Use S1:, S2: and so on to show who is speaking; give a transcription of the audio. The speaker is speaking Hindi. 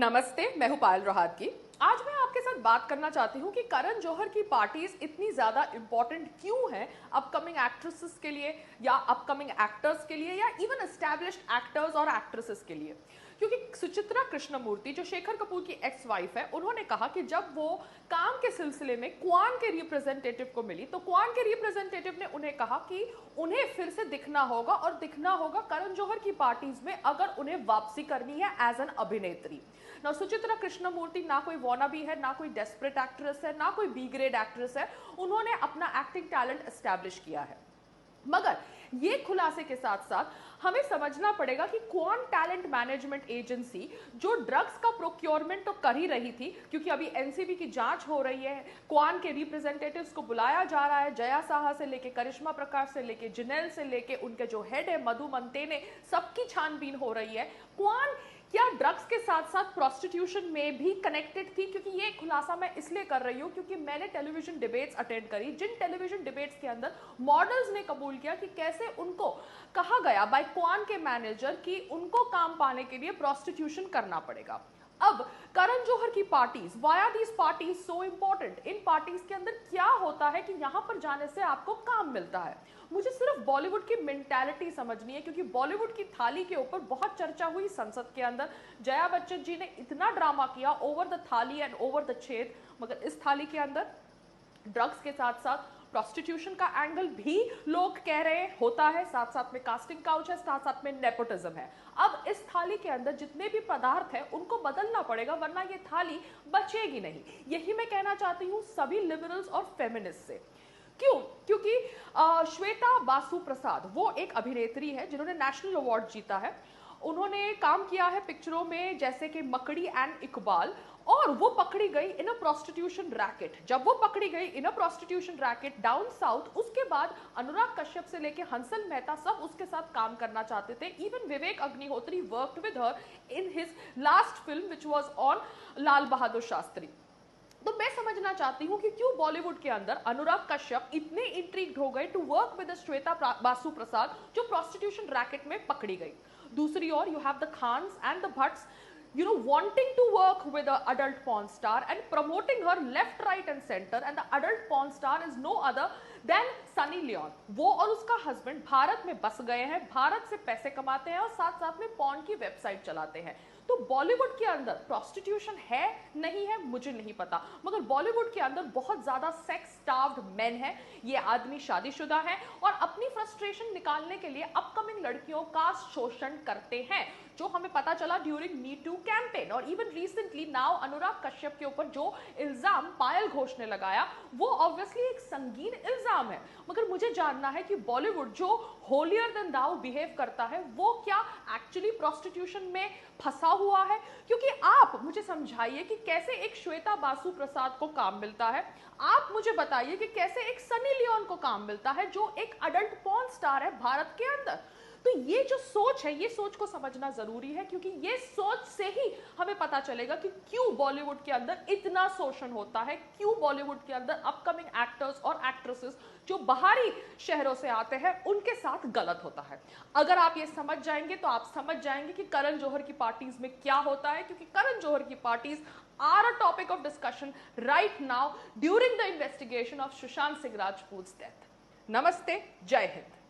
S1: नमस्ते, मैं हूं पायल रोहात की। आज मैं आपके साथ बात करना चाहती हूं कि करण जौहर की पार्टीज इतनी ज्यादा इंपॉर्टेंट क्यों हैं अपकमिंग एक्ट्रेसेस के लिए या अपकमिंग एक्टर्स के लिए या इवन एस्टैब्लिश्ड एक्टर्स और एक्ट्रेसेस के लिए। क्योंकि सुचित्रा कृष्णमूर्ति जो शेखर कपूर की एक्स वाइफ है, उन्होंने कहा कि जब वो काम के सिलसिले में क्वान के रिप्रेजेंटेटिव को मिली तो क्वान के रिप्रेजेंटेटिव ने उन्हें कहा कि उन्हें फिर से दिखना होगा और दिखना होगा करण जौहर की पार्टीज में अगर उन्हें वापसी करनी है एज एन अभिनेत्री। ना सुचित्रा कृष्णमूर्ति ना कोई वॉनाबी है, ना कोई डेस्परेट एक्ट्रेस है, ना कोई बी ग्रेड एक्ट्रेस है। उन्होंने अपना एक्टिंग टैलेंट एस्टैब्लिश किया है। मगर ये खुलासे के साथ साथ हमें समझना पड़ेगा कि क्वान टैलेंट मैनेजमेंट एजेंसी जो ड्रग्स का प्रोक्योरमेंट तो कर ही रही थी, क्योंकि अभी एनसीबी की जांच हो रही है, क्वान के रिप्रेजेंटेटिव्स को बुलाया जा रहा है, जया साहा से लेके करिश्मा प्रकाश से लेके जिनेल से लेके उनके जो हेड है मधु मंतेने, सबकी छानबीन हो रही है। क्वान क्या ड्रग्स के साथ साथ प्रोस्टिट्यूशन में भी कनेक्टेड थी? क्योंकि ये खुलासा मैं इसलिए कर रही हूं क्योंकि मैंने टेलीविजन डिबेट्स अटेंड करी, जिन टेलीविजन डिबेट्स के अंदर मॉडल्स ने कबूल किया कि कैसे उनको कहा गया बाय क्वान के मैनेजर कि उनको काम पाने के लिए प्रोस्टिट्यूशन करना पड़ेगा। अब करण जौहर की parties, why are these parties so important? इन पार्टीज के अंदर क्या होता है कि यहां पर जाने से आपको काम मिलता है? मुझे सिर्फ बॉलीवुड की मेंटालिटी समझनी है, क्योंकि बॉलीवुड की थाली के ऊपर बहुत चर्चा हुई संसद के अंदर। जया बच्चन जी ने इतना ड्रामा किया ओवर द थाली एंड ओवर द छेद, मगर इस थाली के अंदर ड्रग्स के साथ साथ प्रोस्टिट्यूशन का एंगल भी लोग कह रहे होता है, साथ साथ में कास्टिंग काउच है, साथ साथ में नेपोटिज्म है। अब इस थाली के अंदर जितने भी पदार्थ है उनको बदलना पड़ेगा, वरना ये थाली बचेगी नहीं। यही मैं कहना चाहती हूँ सभी लिबरल्स और फेमिनिस्ट से। क्यों? क्योंकि श्वेता बासु प्रसाद वो एक अभिनेत्री है जिन्होंने नेशनल अवार्ड जीता है। उन्होंने काम किया है पिक्चरों में जैसे कि मकड़ी एंड इकबाल, और वो पकड़ी गई इन अ प्रोस्टिट्यूशन रैकेट। जब वो पकड़ी गई इन अ प्रोस्टिट्यूशन रैकेट डाउन साउथ, उसके बाद अनुराग कश्यप से लेके हंसल मेहता सब उसके साथ काम करना चाहते थे। Even Vivek Agnihotri worked with her in his last film which was on Lal Bahadur Shastri. तो मैं समझना चाहती हूं कि क्यों बॉलीवुड के अंदर अनुराग कश्यप इतने इंट्रिग्ड हो गए to work with Shweta Basu Prasad जो प्रोस्टिट्यूशन रैकेट में पकड़ी गई। दूसरी ओर you have the Khans and the Bhatts, you know, wanting to work with an adult porn star and promoting her left, right and center, and the adult porn star is no other than Sunny Leone. वो और उसका हस्बैंड भारत में बस गए हैं, भारत से पैसे कमाते हैं और साथ साथ में पॉर्न की वेबसाइट चलाते हैं। तो बॉलीवुड के अंदर प्रोस्टिट्यूशन है नहीं है मुझे नहीं पता, मगर बॉलीवुड के अंदर बहुत ज्यादा सेक्स स्टार्व्ड मेन है। ये आदमी शादीशुदा है और अपनी फ्रस्ट्रेशन निकालने के लिए अपकमिंग लड़कियों का शोषण करते हैं, जो हमें पता चला ड्यूरिंग मी टू कैंपेन। और even recently now Anurag Kashyap के ऊपर जो इल्जाम पायल घोष ने लगाया वो ऑब्वियसली एक संगीन इल्जाम है। मगर मुझे जानना है कि बॉलीवुड जो होलियर देन दाउ बिहेव करता है वो क्या एक्चुअली प्रोस्टिट्यूशन में फंसा हुआ है? क्योंकि आप मुझे समझाइए कि कैसे एक श्वेता बासु प्रसाद को काम मिलता है, आप मुझे बताइए कि कैसे एक सनी लियोन को काम मिलता है जो एक अडल्ट पॉर्न स्टार है भारत के अंदर। तो ये जो सोच है, ये सोच को समझना जरूरी है, क्योंकि ये सोच से ही हमें पता चलेगा कि क्यों बॉलीवुड के अंदर इतना शोषण होता है, क्यों बॉलीवुड के अंदर अपकमिंग एक्टर्स और एक्ट्रेसेस जो बाहरी शहरों से आते हैं उनके साथ गलत होता है। अगर आप ये समझ जाएंगे तो आप समझ जाएंगे कि करण जौहर की पार्टीज में क्या होता है, क्योंकि करण जौहर की parties are a topic of discussion right now during the investigation of Sushant Singh Rajput death. नमस्ते, जय हिंद।